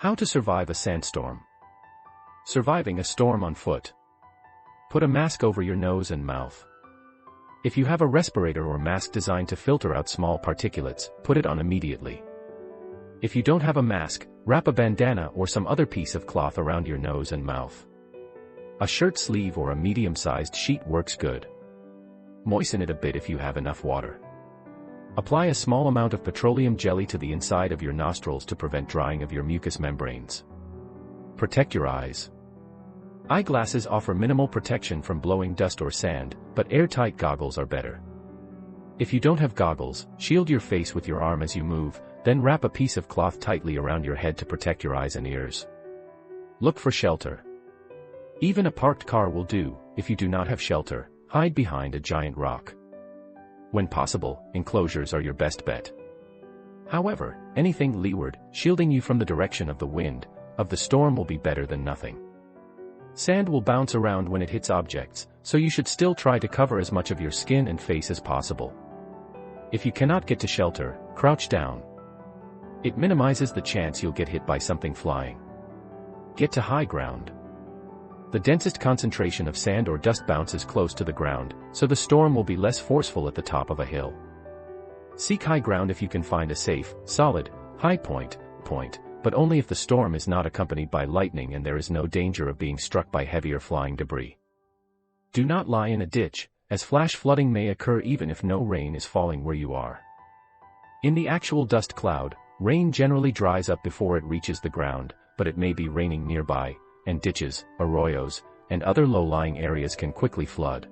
How to survive a sandstorm. Surviving a storm on foot. Put a mask over your nose and mouth. If you have a respirator or mask designed to filter out small particulates, put it on immediately. If you don't have a mask, wrap a bandana or some other piece of cloth around your nose and mouth. A shirt sleeve or a medium-sized sheet works good. Moisten it a bit if you have enough water. Apply a small amount of petroleum jelly to the inside of your nostrils to prevent drying of your mucous membranes. Protect your eyes. Eyeglasses offer minimal protection from blowing dust or sand, but airtight goggles are better. If you don't have goggles, shield your face with your arm as you move, then wrap a piece of cloth tightly around your head to protect your eyes and ears. Look for shelter. Even a parked car will do. If you do not have shelter, hide behind a giant rock. When possible, enclosures are your best bet. However, anything leeward, shielding you from the direction of the wind, of the storm will be better than nothing. Sand will bounce around when it hits objects, so you should still try to cover as much of your skin and face as possible. If you cannot get to shelter, crouch down. It minimizes the chance you'll get hit by something flying. Get to high ground. The densest concentration of sand or dust bounces close to the ground, so the storm will be less forceful at the top of a hill. Seek high ground if you can find a safe, solid, high point, but only if the storm is not accompanied by lightning and there is no danger of being struck by heavier flying debris. Do not lie in a ditch, as flash flooding may occur even if no rain is falling where you are. In the actual dust cloud, rain generally dries up before it reaches the ground, but it may be raining nearby, and ditches, arroyos, and other low-lying areas can quickly flood.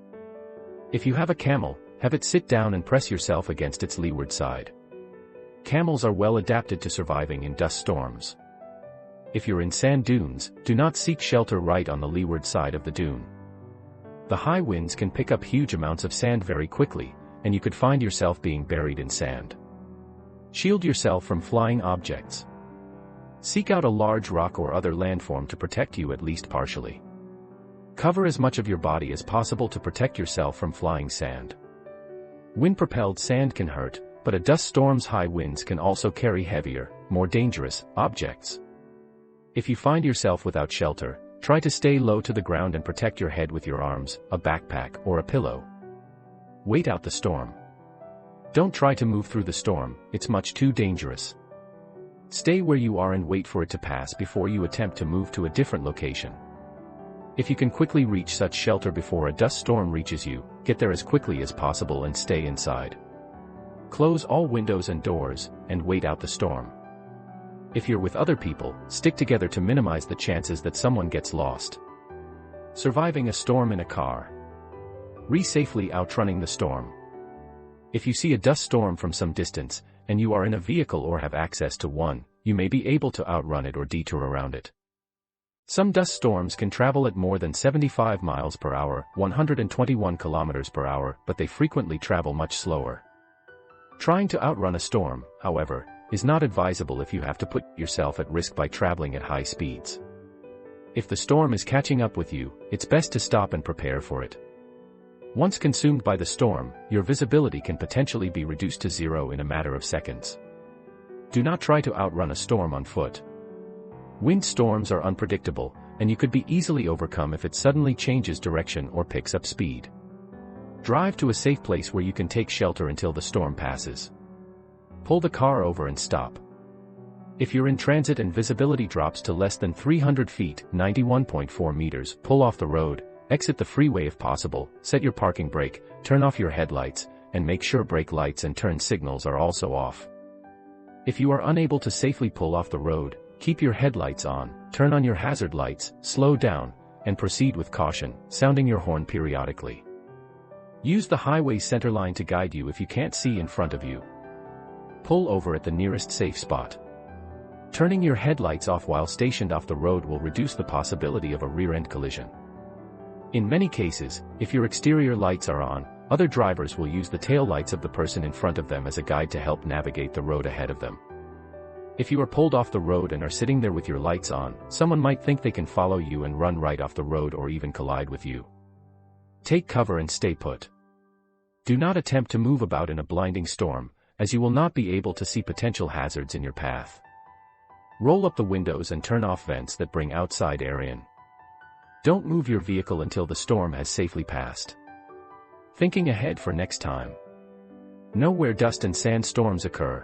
If you have a camel, have it sit down and press yourself against its leeward side. Camels are well adapted to surviving in dust storms. If you're in sand dunes, do not seek shelter right on the leeward side of the dune. The high winds can pick up huge amounts of sand very quickly, and you could find yourself being buried in sand. Shield yourself from flying objects. Seek out a large rock or other landform to protect you at least partially. Cover as much of your body as possible to protect yourself from flying sand. Wind-propelled sand can hurt, but a dust storm's high winds can also carry heavier, more dangerous, objects. If you find yourself without shelter, try to stay low to the ground and protect your head with your arms, a backpack, or a pillow. Wait out the storm. Don't try to move through the storm, it's much too dangerous. Stay where you are and wait for it to pass before you attempt to move to a different location. If you can quickly reach such shelter before a dust storm reaches you, get there as quickly as possible and stay inside. Close all windows and doors, and wait out the storm. If you're with other people, stick together to minimize the chances that someone gets lost. Surviving a storm in a car. Safely outrunning the storm. If you see a dust storm from some distance, and you are in a vehicle or have access to one, you may be able to outrun it or detour around it. Some dust storms can travel at more than 75 miles per hour, 121 kilometers per hour, but they frequently travel much slower. Trying to outrun a storm, however, is not advisable if you have to put yourself at risk by traveling at high speeds. If the storm is catching up with you, it's best to stop and prepare for it. Once consumed by the storm, your visibility can potentially be reduced to zero in a matter of seconds. Do not try to outrun a storm on foot. Wind storms are unpredictable, and you could be easily overcome if it suddenly changes direction or picks up speed. Drive to a safe place where you can take shelter until the storm passes. Pull the car over and stop. If you're in transit and visibility drops to less than 300 feet, 91.4 meters, pull off the road. Exit the freeway if possible, set your parking brake, turn off your headlights, and make sure brake lights and turn signals are also off. If you are unable to safely pull off the road, keep your headlights on, turn on your hazard lights, slow down, and proceed with caution, sounding your horn periodically. Use the highway centerline to guide you if you can't see in front of you. Pull over at the nearest safe spot. Turning your headlights off while stationed off the road will reduce the possibility of a rear-end collision. In many cases, if your exterior lights are on, other drivers will use the tail lights of the person in front of them as a guide to help navigate the road ahead of them. If you are pulled off the road and are sitting there with your lights on, someone might think they can follow you and run right off the road or even collide with you. Take cover and stay put. Do not attempt to move about in a blinding storm, as you will not be able to see potential hazards in your path. Roll up the windows and turn off vents that bring outside air in. Don't move your vehicle until the storm has safely passed. Thinking ahead for next time. Know where dust and sandstorms occur.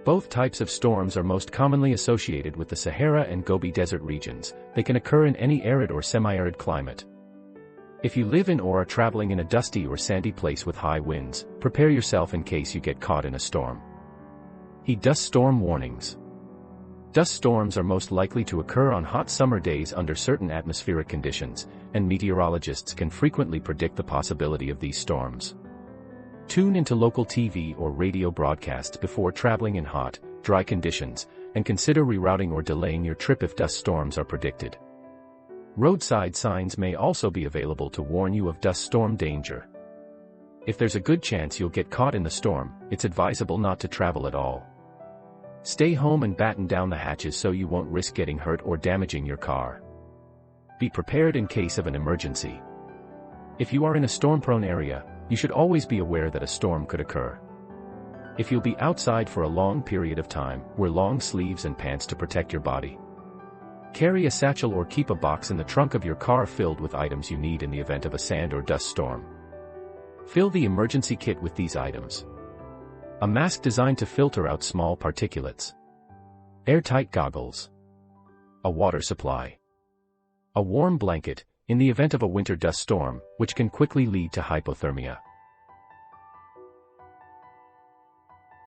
Both types of storms are most commonly associated with the Sahara and Gobi Desert regions. They can occur in any arid or semi-arid climate. If you live in or are traveling in a dusty or sandy place with high winds, prepare yourself in case you get caught in a storm. Heat dust storm warnings. Dust storms are most likely to occur on hot summer days under certain atmospheric conditions, and meteorologists can frequently predict the possibility of these storms. Tune into local TV or radio broadcasts before traveling in hot, dry conditions, and consider rerouting or delaying your trip if dust storms are predicted. Roadside signs may also be available to warn you of dust storm danger. If there's a good chance you'll get caught in the storm, it's advisable not to travel at all. Stay home and batten down the hatches so you won't risk getting hurt or damaging your car. Be prepared in case of an emergency. If you are in a storm-prone area, you should always be aware that a storm could occur. If you'll be outside for a long period of time, wear long sleeves and pants to protect your body. Carry a satchel or keep a box in the trunk of your car filled with items you need in the event of a sand or dust storm. Fill the emergency kit with these items. A mask designed to filter out small particulates. Airtight goggles. A water supply. A warm blanket, in the event of a winter dust storm, which can quickly lead to hypothermia.